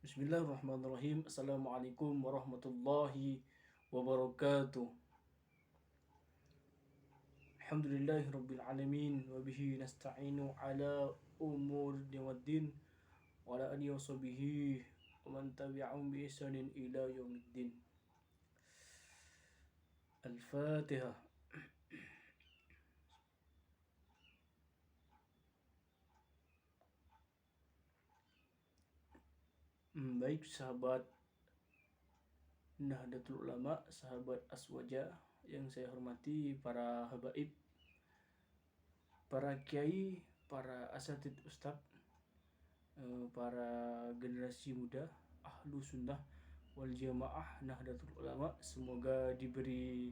Bismillahirrahmanirrahim. Assalamualaikum warahmatullahi wabarakatuh. Alhamdulillahi rabbil alamin wa bihi nasta'inu ala umur waddin wa ala alihi wa sahbihi wa man tabi'ahum bi ihsanin ila yaumiddin. Al-Fatihah. Baik sahabat Nahdlatul Ulama, sahabat Aswaja yang saya hormati, para habaib, para kiai, para asatid ustadz, para generasi muda ahlu sunnah wal jamaah Nahdlatul Ulama, semoga diberi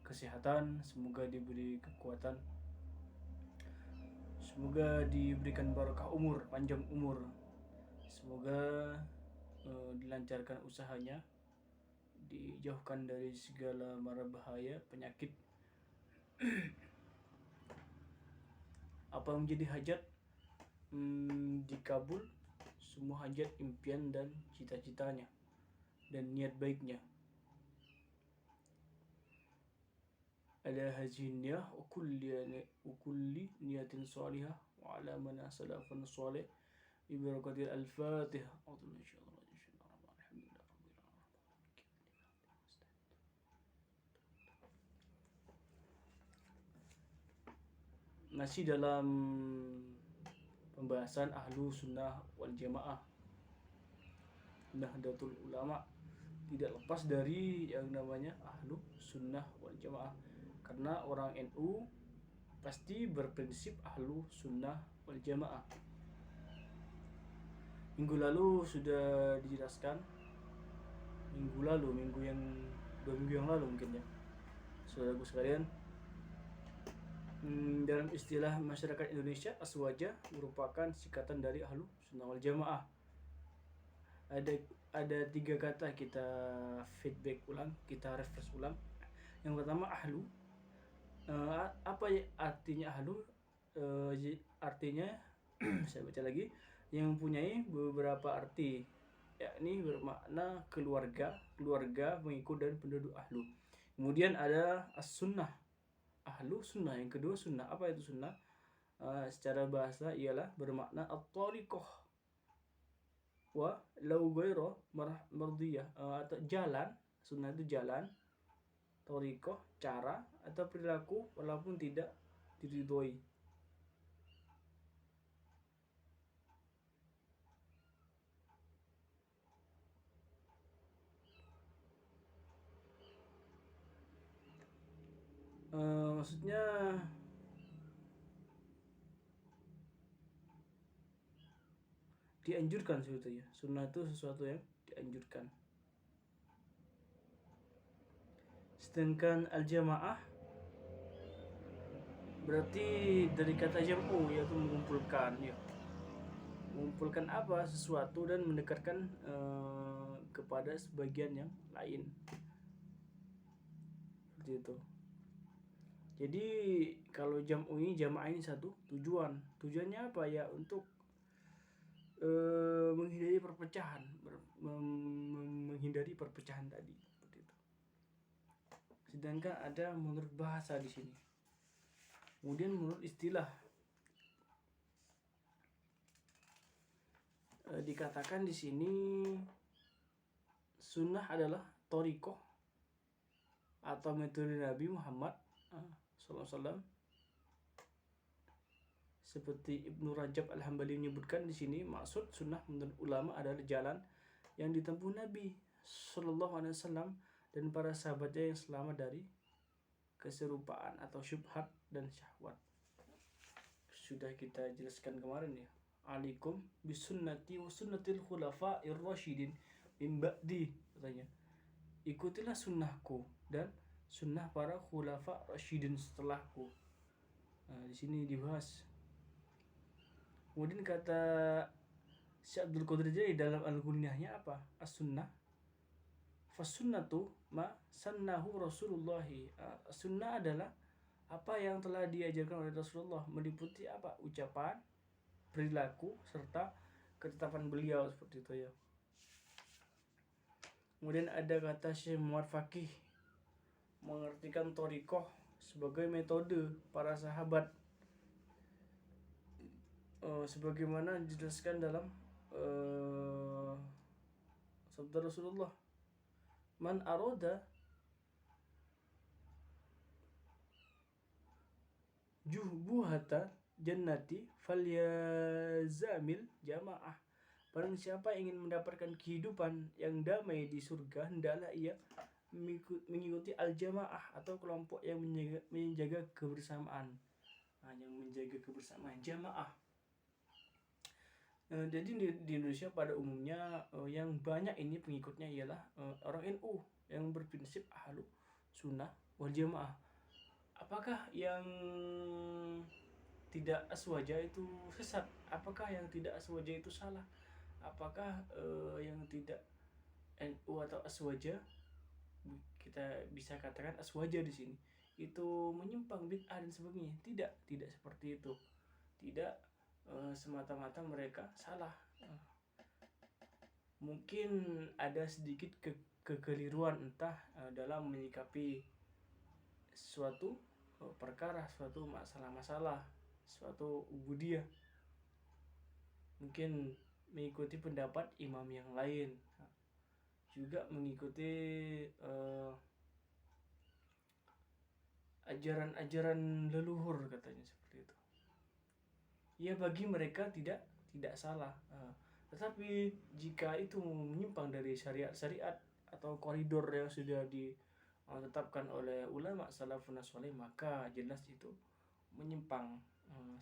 kesehatan, semoga diberi kekuatan, semoga diberikan barakah umur, panjang umur, semoga dilancarkan usahanya, dijauhkan dari segala mara bahaya, penyakit. Apa yang menjadi hajat dikabul, semua hajat, impian dan cita-citanya dan niat baiknya. Ala hazihi niyah wa kulli niyatin salihah wa ala man salafan salih bi barakatil al-Fatihah. Masih dalam pembahasan ahlu sunnah wal jamaah Nahdlatul Ulama, tidak lepas dari yang namanya ahlu sunnah wal jamaah, karena orang NU pasti berprinsip ahlu sunnah wal jamaah. Minggu lalu sudah dijelaskan, dua minggu yang lalu mungkin ya, saudaraku sekalian. Dalam istilah masyarakat Indonesia, Aswaja merupakan singkatan dari ahlu sunnah wal jamaah. Ada 3 kata kita feedback ulang, kita refresh ulang. Yang pertama ahlu. Apa artinya ahlu? Artinya saya baca lagi, yang mempunyai beberapa arti, yakni bermakna keluarga, pengikut dan penduduk ahlu. Kemudian ada as-sunnah, ahlu sunnah. Yang kedua sunnah. Apa itu sunnah? Secara bahasa ialah bermakna at-tariqah wa law ghairu mardiyah, atau jalan. Sunnah itu jalan, tariqah cara atau perilaku walaupun tidak diridhoi. Maksudnya dianjurkan sebetulnya. Sunnah itu sesuatu yang dianjurkan. Sedangkan al-jamaah berarti dari kata jam'u, yaitu mengumpulkan ya. Mengumpulkan apa? Sesuatu dan mendekatkan kepada sebagian yang lain. Seperti itu. Jadi kalau jamaah ini satu tujuan. Tujuannya apa ya? Untuk menghindari perpecahan tadi, seperti itu. Sedangkan ada menurut bahasa di sini. Kemudian menurut istilah, dikatakan di sini sunnah adalah thariqah atau metode Nabi Muhammad SAW. Seperti Ibnu Rajab Al-Hambali menyebutkan di sini, maksud sunnah menurut ulama adalah jalan yang ditempuh Nabi SAW dan para sahabatnya yang selamat dari keserupaan atau syubhat dan syahwat. Sudah kita jelaskan kemarin ya. Alaikum bisunnati wa sunnatil khulafa'ir rasyidin min ba'di, katanya. Ikutilah sunnahku dan sunnah para khulafa rasyidin setelahku. Di sini dibahas. Kemudian kata Syekh Abdul Qadir Jailani dalam Al-Ghunyahnya apa? As-sunnah fas-sunnatu ma sannahu Rasulullah. Sunnah adalah apa yang telah diajarkan oleh Rasulullah, meliputi apa? Ucapan, perilaku serta ketetapan beliau, seperti itu ya. Kemudian ada kata Syekh Muhammad Faqih mengartikan thariqah sebagai metode para sahabat, sebagaimana dijelaskan dalam sabda Rasulullah, man arada juhbuhata jannati falyazamil jamaah. Barang siapa ingin mendapatkan kehidupan yang damai di surga, hendaklah ia mengikuti al-jamaah atau kelompok yang menjaga kebersamaan. Yang menjaga kebersamaan, jamaah. Jadi di Indonesia pada umumnya yang banyak ini pengikutnya ialah orang NU yang berprinsip ahlu sunnah wal jamaah. Apakah yang tidak aswaja itu sesat? Apakah yang tidak aswaja itu salah? Apakah yang tidak NU atau aswaja, kita bisa katakan aswaja di sini, itu menyimpang, bid'ah dan sebagainya? Tidak seperti itu. Tidak semata-mata mereka salah. Mungkin ada sedikit kekeliruan entah dalam menyikapi suatu perkara, suatu masalah-masalah, suatu ubudiyah. Mungkin mengikuti pendapat imam yang lain, juga mengikuti ajaran-ajaran leluhur, katanya seperti itu. Ya, bagi mereka tidak salah. Tetapi jika itu menyimpang dari syariat-syariat atau koridor yang sudah ditetapkan oleh ulama salafun saleh, maka jelas itu menyimpang.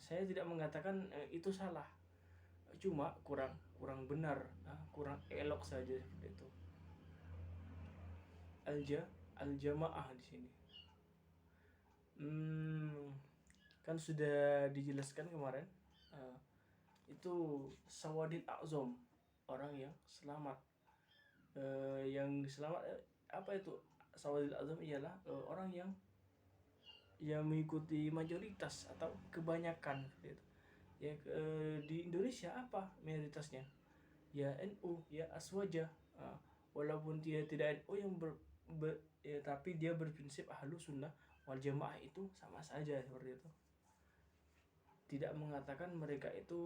Saya tidak mengatakan itu salah, cuma kurang benar, kurang elok saja seperti itu. Al-jamaah di sini kan sudah dijelaskan kemarin, itu sawadil a'zam, orang yang selamat. Yang selamat apa itu? Sawadil a'zam ialah orang yang mengikuti mayoritas atau kebanyakan gitu. Ya, di Indonesia apa mayoritasnya? Ya NU, ya aswaja. Walaupun dia tidak NU yang tapi dia berprinsip ahlu sunnah wal jamaah, itu sama saja seperti itu. Tidak mengatakan mereka itu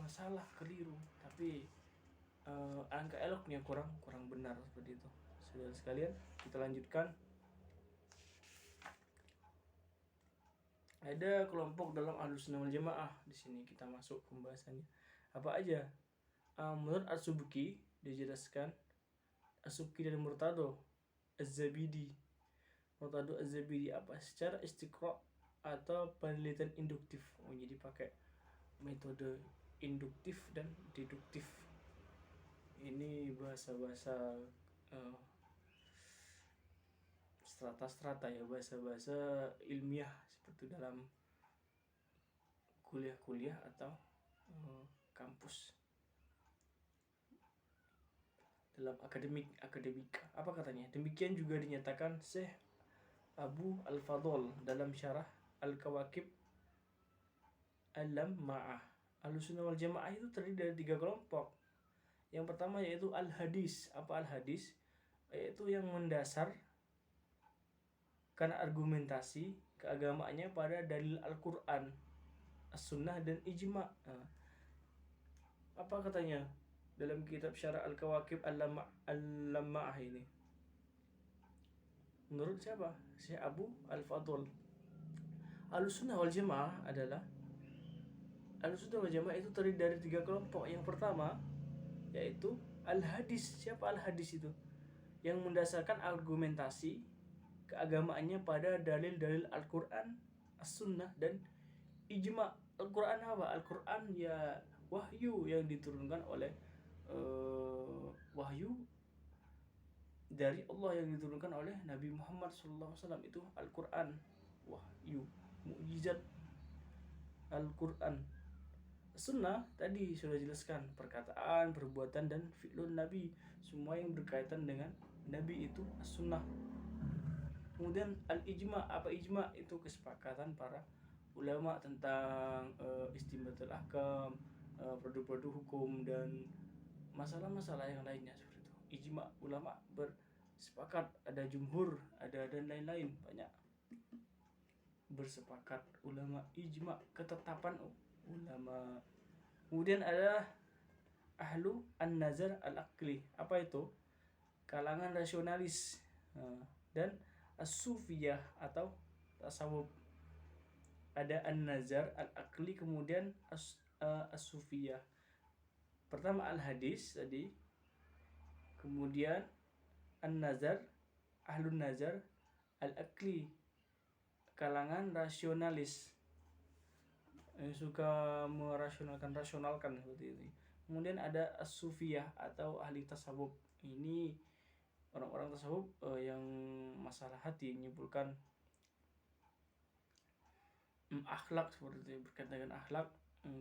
salah, keliru, tapi angka eloknya kurang benar seperti itu. Saudara sekalian, kita lanjutkan. Ada kelompok dalam Ahlus Sunnah wal Jamaah. Di sini kita masuk pembahasannya. Apa aja? Menurut As-Subki dijelaskan, As-Subki dan Murtado Az-Zabidi. Murtado Az-Zabidi apa? Secara istiqra atau penelitian induktif. Jadi pakai metode induktif dan deduktif. Ini bahasa-bahasa strata-strata ya, bahasa-bahasa ilmiah seperti dalam kuliah-kuliah atau kampus, dalam akademika. Apa katanya? Demikian juga dinyatakan Syekh Abu Al-Fadl dalam syarah Al-Kawakib Al-Lam'ah. Ahlussunnah wal Jamaah itu terdiri dari 3 kelompok. Yang pertama yaitu Al-Hadis. Apa Al-Hadis? Yaitu yang mendasar karena argumentasi keagamaannya pada dalil Al-Quran, As-Sunnah dan Ijma'. Apa katanya dalam kitab syarah Al-Kawakib Al-Lam'ah ini? Menurut siapa? Syekh Abu Al-Fadl. Ahlussunnah wal Jamaah adalah Ahlussunnah wal Jamaah itu terdiri dari 3 kelompok. Yang pertama yaitu Al-Hadis. Siapa Al-Hadis itu? Yang mendasarkan argumentasi keagamaannya pada dalil-dalil Al-Quran, As-Sunnah dan Ijma'. Al-Quran apa? Al-Quran ya wahyu yang diturunkan oleh wahyu dari Allah yang diturunkan oleh Nabi Muhammad SAW. Itu Al-Quran, wahyu, mukjizat Al-Quran. Sunnah tadi sudah jelaskan, perkataan, perbuatan dan fi'lun Nabi, semua yang berkaitan dengan Nabi itu as-sunnah. Kemudian al-ijma'. Apa ijma'? Itu kesepakatan para ulama tentang istimbatul ahkam, produk-produk hukum dan masalah-masalah yang lainnya seperti itu. ijma, ulama bersepakat, ada jumhur, ada dan lain-lain, banyak bersepakat, ulama ijma, ketetapan ulama. Kemudian ada ahlu an-nazar al-aqli. Apa itu? Kalangan rasionalis. Dan as-sufiyah atau tasawuf. Ada an-nazar al-aqli, kemudian as-sufiyah. Pertama al-hadis tadi, kemudian an-nazar, ahlun nazar al-aqli, kalangan rasionalis yang suka rasionalkan seperti itu. Kemudian ada as-sufiyah atau ahli tasawuf. Ini orang-orang tasawuf yang masalah hati, menyimpulkan akhlak seperti itu, berkaitan dengan akhlak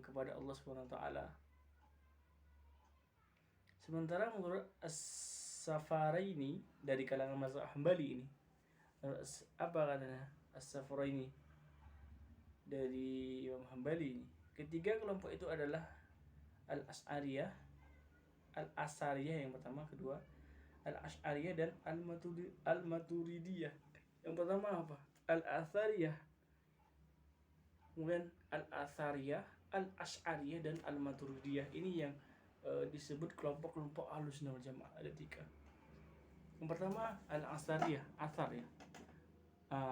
kepada Allah Subhanahu wa taala. Sementara menurut As-Safaraini dari kalangan mazhab Hambali ini, apa katanya As-Safaraini dari Imam Hambali ini? Ketiga kelompok itu adalah Al-Asy'ariyah, Al-Asariyah yang pertama, kedua Al-Asy'ariyah dan Al-Maturidiyah. Yang pertama apa? Al-Asariyah, kemudian Al-Asariyah, Al-Asy'ariyah dan Al-Maturidiyah. Ini yang disebut kelompok-kelompok Ahlussunnah wal Jamaah, ada 3. Yang pertama Al-Asariyah, asar ya.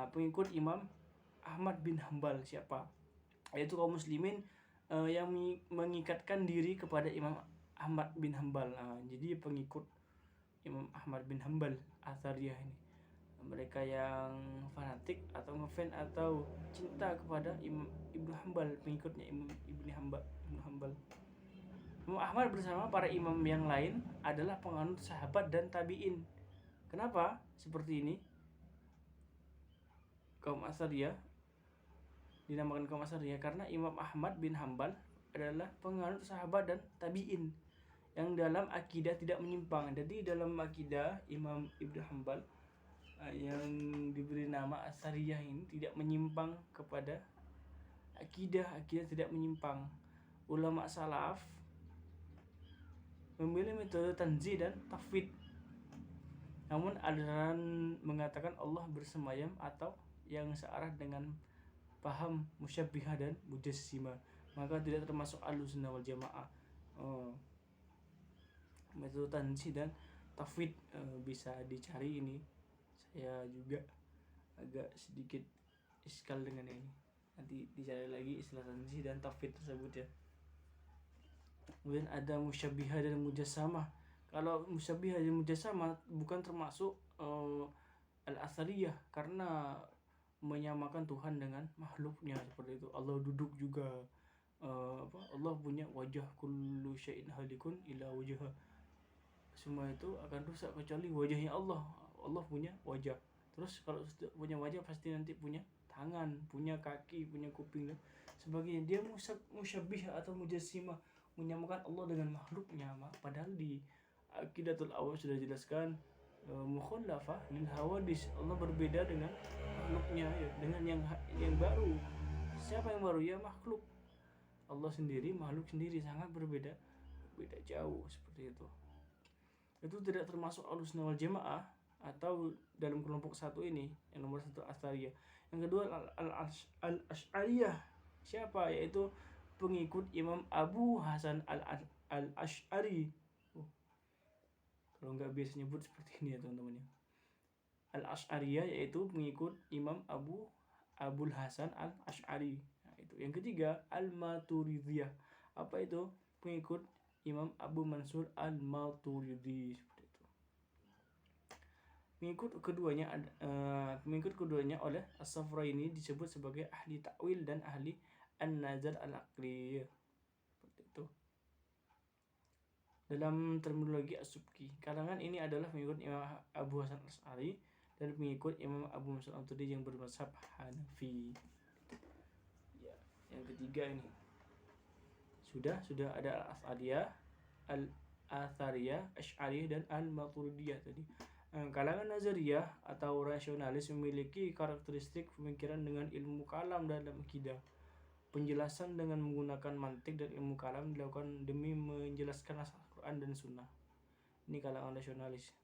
Pengikut Imam Ahmad bin Hambal. Siapa? Yaitu kaum muslimin yang mengikatkan diri kepada Imam Ahmad bin Hambal. Jadi pengikut Imam Ahmad bin Hambal, Asariyah ini. Mereka yang fanatik atau ngefan atau cinta kepada Imam Ibnu Hambal, pengikutnya Imam Ibnu Hambal. Imam Ahmad bersama para imam yang lain adalah penganut sahabat dan tabi'in. Kenapa seperti ini? Kaum Asariyah dinamakan kaum Asariyah karena Imam Ahmad bin Hambal adalah penganut sahabat dan tabi'in yang dalam akidah tidak menyimpang. Jadi dalam akidah Imam Ibnu Hambal yang diberi nama Asariyah ini tidak menyimpang kepada akidah tidak menyimpang. Ulama salaf memilih metode tanzih dan tafwid. Namun aliran mengatakan Allah bersemayam atau yang searah dengan paham musyabbihah dan mujassimah, maka tidak termasuk Ahlussunnah wal Jamaah. Metode tanzih dan tafwid bisa dicari ini. Saya juga agak sedikit iskal dengan ini. Nanti dicari lagi istilah tanzih dan tafwid tersebut ya. Kemudian ada musyabbihah dan mujassamah. Kalau musyabbihah dan mujassamah bukan termasuk Al-Asariyah karena menyamakan Tuhan dengan makhluknya seperti itu. Allah duduk juga, Allah punya wajah, kullu syai'in halikun illa wajha. Semua itu akan rusak kecuali wajahnya Allah. Allah punya wajah. Terus kalau sudah punya wajah pasti nanti punya tangan, punya kaki, punya kuping dan sebagainya. Dia musyabbih atau mujassimah, menyamakan Allah dengan makhluknya. Padahal di Aqidatul Awam sudah jelaskan mukhallafah lil hawadis, Allah berbeda dengan makhluknya ya, dengan yang baru. Siapa yang baru? Ya makhluk. Allah sendiri, makhluk sendiri, sangat berbeda jauh seperti itu. Itu tidak termasuk Ahlussunnah wal Jamaah atau dalam kelompok satu ini. Yang nomor 1 Asariyah, yang kedua Al-Asy'ariyah. Siapa? Yaitu pengikut Imam Abu Hasan Al-Asy'ari. Kalau nggak biasa nyebut seperti ini ya teman-teman ya. Al-Asy'ariyah yaitu pengikut Imam Abul Hasan Al-Asy'ari. Nah, itu. Yang ketiga Al-Maturidiyah. Apa itu? Pengikut Imam Abu Mansur Al-Maturidi seperti itu. Pengikut keduanya oleh As-Safraini disebut sebagai ahli ta'wil dan ahli an-nazar al-aqli. Seperti itu. Dalam terminologi As-Subki, kalangan ini adalah pengikut Imam Abu Hasan Al-Asy'ari dan pengikut Imam Abu Mansur Al-Maturidi yang bermazhab Hanafi. Ya, yang ketiga ini. Sudah ada Al-As'ariyah, Al-Athariyah, Asy'ariyah dan Al-Maturidiyah tadi. Kalangan Nazariyah atau rasionalis memiliki karakteristik pemikiran dengan ilmu kalam dalam akidah. Penjelasan dengan menggunakan mantik dan ilmu kalam dilakukan demi menjelaskan asal Quran dan Sunnah. Ini kalangan nasionalis.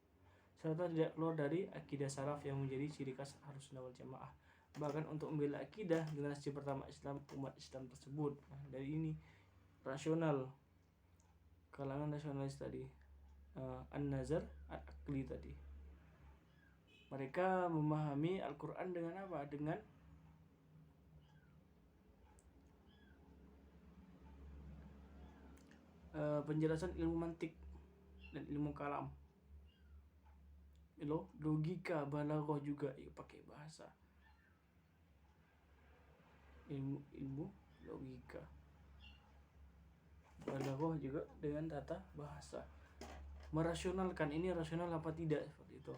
Serta tidak keluar dari akidah salaf yang menjadi ciri khas Ahlussunnah wal Jamaah. Bahkan untuk membela akidah generasi pertama Islam, umat Islam tersebut. Nah, dari ini rasional, kalangan nasionalis tadi, An-Nazar Al-Aqli tadi. Mereka memahami Al-Quran dengan apa? Dengan penjelasan ilmu mantik dan ilmu kalam. Logika, balaghah juga pakai bahasa. Ilmu logika, balaghah juga dengan tata bahasa. Merasionalkan ini rasional apa tidak, seperti itu.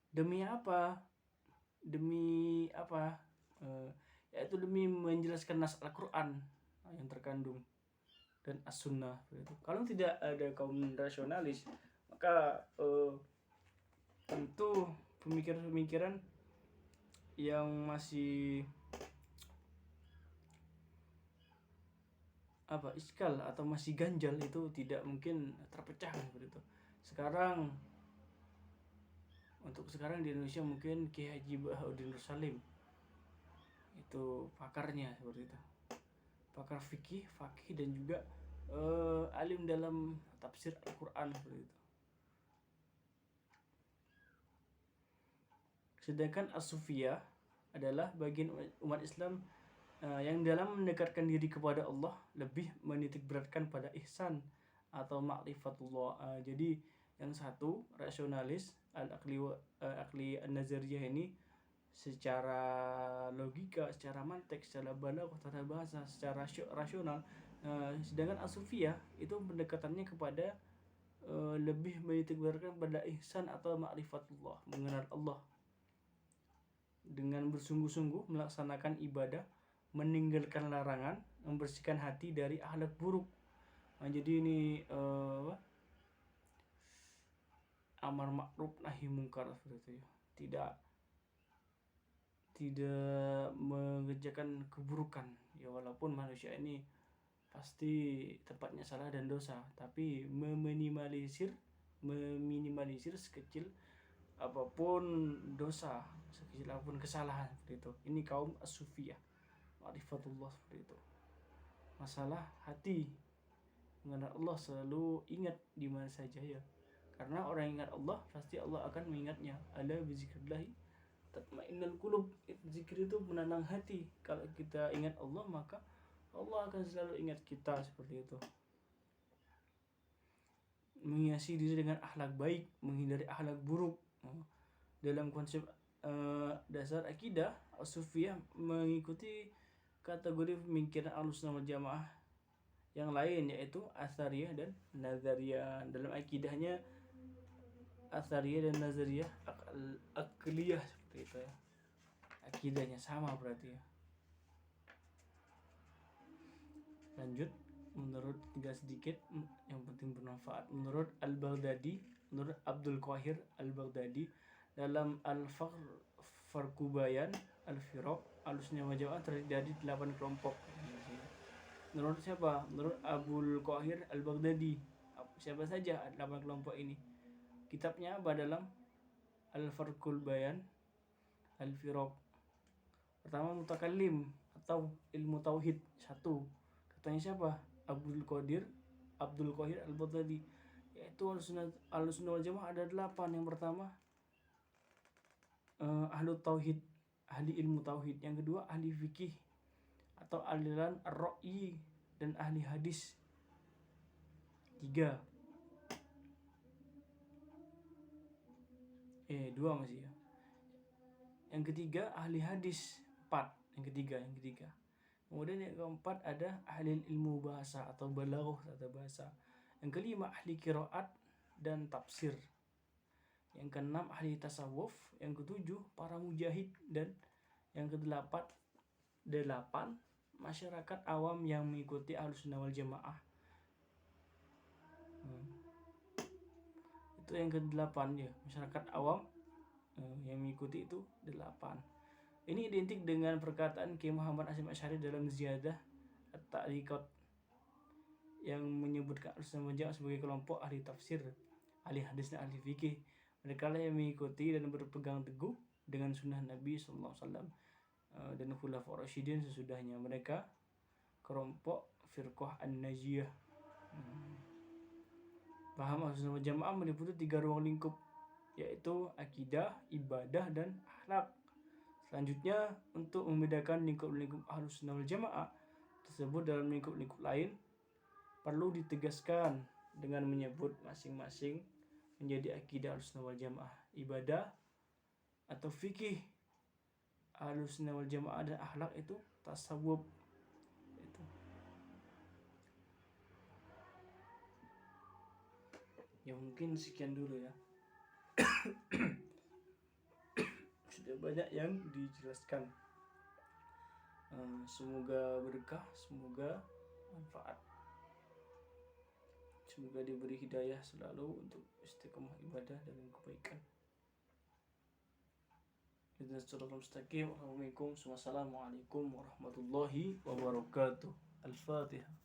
Demi apa? Yaitu demi menjelaskan nas Al-Quran yang terkandung dan as-sunnah. Kalau tidak ada kaum rasionalis, maka tentu pemikiran-pemikiran yang masih iskal atau masih ganjal itu tidak mungkin terpecah seperti itu. Untuk sekarang di Indonesia mungkin Kiai Haji Bahaudin Nur Salim itu pakarnya, seperti itu. Pakar fikih, fakih, dan juga alim dalam tafsir Al-Quran, seperti itu. Sedangkan as-sufiyah adalah bagian umat Islam yang dalam mendekatkan diri kepada Allah lebih menitik beratkan pada ihsan atau ma'rifatullah. Jadi yang satu rasionalis al-aqli an-nazariyah ini secara logika, secara mantek, secara balaghah, tata bahasa, secara rasional. Sedangkan as-sufiyah itu pendekatannya kepada lebih menitik beratkan pada ihsan atau ma'rifatullah, mengenal Allah dengan bersungguh-sungguh melaksanakan ibadah, meninggalkan larangan, membersihkan hati dari akhlak buruk. Nah, jadi ini amar ma'ruf nahi mungkar, seperti itu. Tidak mengerjakan keburukan. Ya, walaupun manusia ini pasti tempatnya salah dan dosa, tapi meminimalisir sekecil apapun dosa, sekecil apapun kesalahan, seperti itu. Ini kaum as-sufiyah, ma'rifatullah, seperti itu. Masalah hati, mengenal Allah, selalu ingat di mana saja, ya. Karena orang yang ingat Allah, pasti Allah akan mengingatnya. Ala bizikrillahi tatmainnul qulub. Zikir itu menenang hati. Kalau kita ingat Allah, maka Allah akan selalu ingat kita, seperti itu. Menghiasi diri dengan akhlak baik, menghindari akhlak buruk. Dalam konsep dasar akidah, as-sufiyah mengikuti kategori pemikiran Ahlussunnah wal Jamaah yang lain, yaitu Athariyah dan Nazariyah. Dalam akidahnya Athariyah dan Nazariyah akliyah, seperti itu, ya. Akidahnya sama berarti, ya. Lanjut, menurut tidak sedikit yang penting bermanfaat, menurut Al-Baghdadi, menurut Abdul Qahir Al-Baghdadi, dalam Al-Farqubayan Al-Firaq Ahlussunnah wal Jamaah terdiri dari 8 kelompok. Menurut siapa? Menurut Abdul Qahir Al-Baghdadi. Siapa saja 8 kelompok ini? Kitabnya apa dalam Al-Farqubayan Al-Firaq? Pertama, mutakallim atau ilmu tauhid 1. Katanya siapa? Abdul Qahir Al-Baghdadi. Yaitu Ahlussunnah wal Jamaah ada 8. Yang pertama ahlu tauhid, ahli ilmu tauhid. Yang kedua ahli fikih atau aliran ar-ra'yi dan ahli hadis. 3. 2 masih, ya. Yang ketiga ahli hadis. 4. Yang ketiga. Kemudian yang keempat ada ahli ilmu bahasa atau balaghah, tata bahasa. Yang kelima ahli qiraat dan tafsir. Yang keenam ahli tasawuf. Yang ketujuh para mujahid. Dan yang kedelapan masyarakat awam yang mengikuti Ahlussunnah wal Jamaah. Itu yang ke-8, ya, masyarakat awam yang mengikuti itu 8. Ini identik dengan perkataan Kiai Muhammad Hasyim Asy'ari dalam Ziyadah At-Ta'liqat. yang menyebutkan Ahlussunnah wal Jamaah sebagai kelompok ahli tafsir, ahli hadis dan ahli fikih. Mereka lah yang mengikuti dan berpegang teguh dengan sunnah Nabi SAW dan Khulafaur Rasyidin sesudahnya. Mereka kelompok Firqah An-Najiyah. Paham Ahlussunnah wal Jamaah meliputi 3 ruang lingkup, yaitu akidah, ibadah, dan akhlak. Selanjutnya, untuk membedakan lingkup-lingkup Ahlussunnah wal Jamaah tersebut dalam lingkup-lingkup lain, perlu ditegaskan dengan menyebut masing-masing menjadi akidah Ahlussunnah wal Jamaah, ibadah atau fikih Ahlussunnah wal Jamaah, dan akhlak itu tasawuf. Ya mungkin sekian dulu ya. Sudah banyak yang dijelaskan. Semoga berkah, semoga manfaat, semoga diberi hidayah selalu untuk istiqomah ibadah dan kebaikan. Assalamualaikum warahmatullahi wabarakatuh. Al-Fatihah.